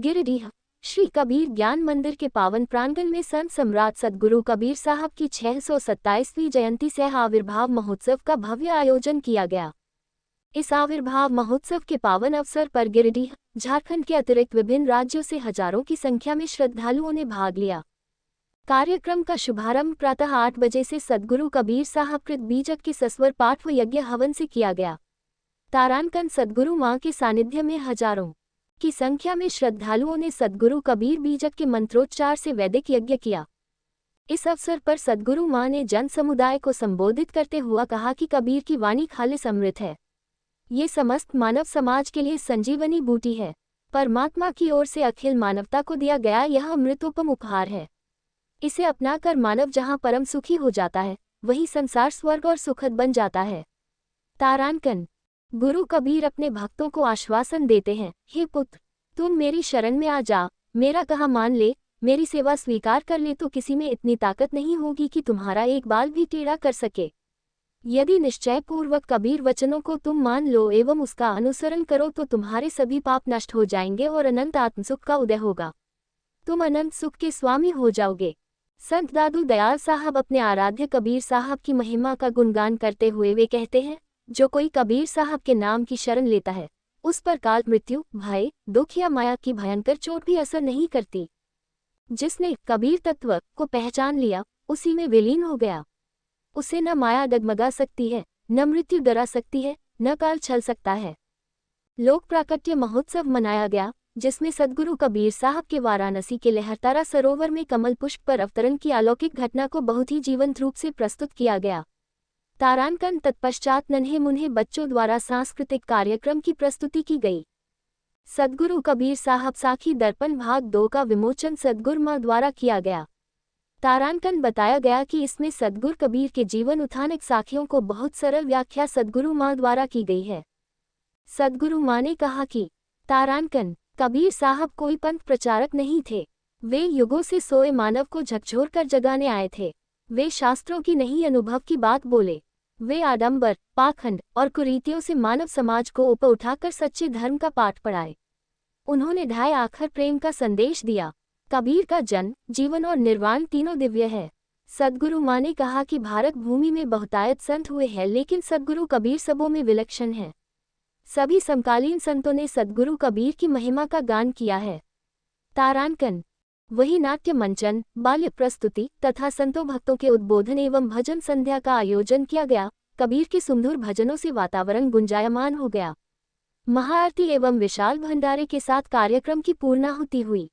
गिरिडीह श्री कबीर ज्ञान मंदिर के पावन प्रांगण में संत सम्राट सद्गुरु कबीर साहब की 627वीं जयंती सह आविर्भाव महोत्सव का भव्य आयोजन किया गया। इस आविर्भाव महोत्सव के पावन अवसर पर गिरिडीह, झारखंड के अतिरिक्त विभिन्न राज्यों से हजारों की संख्या में श्रद्धालुओं ने भाग लिया। कार्यक्रम का शुभारंभ प्रातः 8 बजे से सद्गुरु कबीर साहब कृत बीजक के सस्वर पाठ व यज्ञ हवन से किया गया। तारांकन सद्गुरु मां के सानिध्य में हजारों की संख्या में श्रद्धालुओं ने सद्गुरु कबीर बीजक के मंत्रोच्चार से वैदिक यज्ञ किया। इस अवसर पर सद्गुरु मां ने जन समुदाय को संबोधित करते हुआ कहा कि कबीर की वाणी खालिस अमृत है। ये समस्त मानव समाज के लिए संजीवनी बूटी है। परमात्मा की ओर से अखिल मानवता को दिया गया यह अमृतोपम उपहार है। इसे अपनाकर मानव जहां परम सुखी हो जाता है, वहीं संसार स्वर्ग और सुखद बन जाता है। तारांकन गुरु कबीर अपने भक्तों को आश्वासन देते हैं, हे पुत्र, तुम मेरी शरण में आ जा, मेरा कहा मान ले, मेरी सेवा स्वीकार कर ले तो किसी में इतनी ताकत नहीं होगी कि तुम्हारा एक बाल भी टेढ़ा कर सके। यदि निश्चय पूर्वक कबीर वचनों को तुम मान लो एवं उसका अनुसरण करो तो तुम्हारे सभी पाप नष्ट हो जाएंगे और अनंत आत्मसुख का उदय होगा। तुम अनंत सुख के स्वामी हो जाओगे। संत दादू दयाल साहब अपने आराध्य कबीर साहब की महिमा का गुणगान करते हुए वे कहते हैं, जो कोई कबीर साहब के नाम की शरण लेता है, उस पर काल, मृत्यु, भय, दुख या माया की भयंकर चोट भी असर नहीं करती। जिसने कबीर तत्व को पहचान लिया, उसी में विलीन हो गया। उसे न माया डगमगा सकती है, न मृत्यु डरा सकती है, न काल छल सकता है। लोक प्राकट्य महोत्सव मनाया गया, जिसमें सद्गुरु कबीर साहब के वाराणसी के लहरतारा सरोवर में कमल पुष्प पर अवतरण की अलौकिक घटना को बहुत ही जीवंत रूप से प्रस्तुत किया गया। तारांकन तत्पश्चात नन्हे मुन्हे बच्चों द्वारा सांस्कृतिक कार्यक्रम की प्रस्तुति की गई। सद्गुरु कबीर साहब साखी दर्पण भाग 2 का विमोचन सद्गुरु मां द्वारा किया गया। तारांकन बताया गया कि इसमें सद्गुरु कबीर के जीवन उठानक साखियों को बहुत सरल व्याख्या सद्गुरु मां द्वारा की गई है। सद्गुरु मां ने कहा कि तारांकन कबीर साहब कोई पंथ प्रचारक नहीं थे। वे युगों से सोए मानव को झकझोर कर जगाने आए थे। वे शास्त्रों की नहीं अनुभव की बात बोले। वे आडंबर, पाखंड और कुरीतियों से मानव समाज को ऊपर उठाकर सच्चे धर्म का पाठ पढ़ाए। उन्होंने ढाई आखर प्रेम का संदेश दिया। कबीर का जन्म, जीवन और निर्वाण तीनों दिव्य है। सद्गुरु मां ने कहा कि भारत भूमि में बहुतायत संत हुए हैं, लेकिन सद्गुरु कबीर सबों में विलक्षण है। सभी समकालीन संतों ने सद्गुरु कबीर की महिमा का गान किया है। तारांकन वही नाट्य मंचन, बाल्य प्रस्तुति तथा संतों भक्तों के उद्बोधन एवं भजन संध्या का आयोजन किया गया। कबीर के सुमधुर भजनों से वातावरण गुंजायमान हो गया। महाआरती एवं विशाल भंडारे के साथ कार्यक्रम की पूर्णाहुति हुई।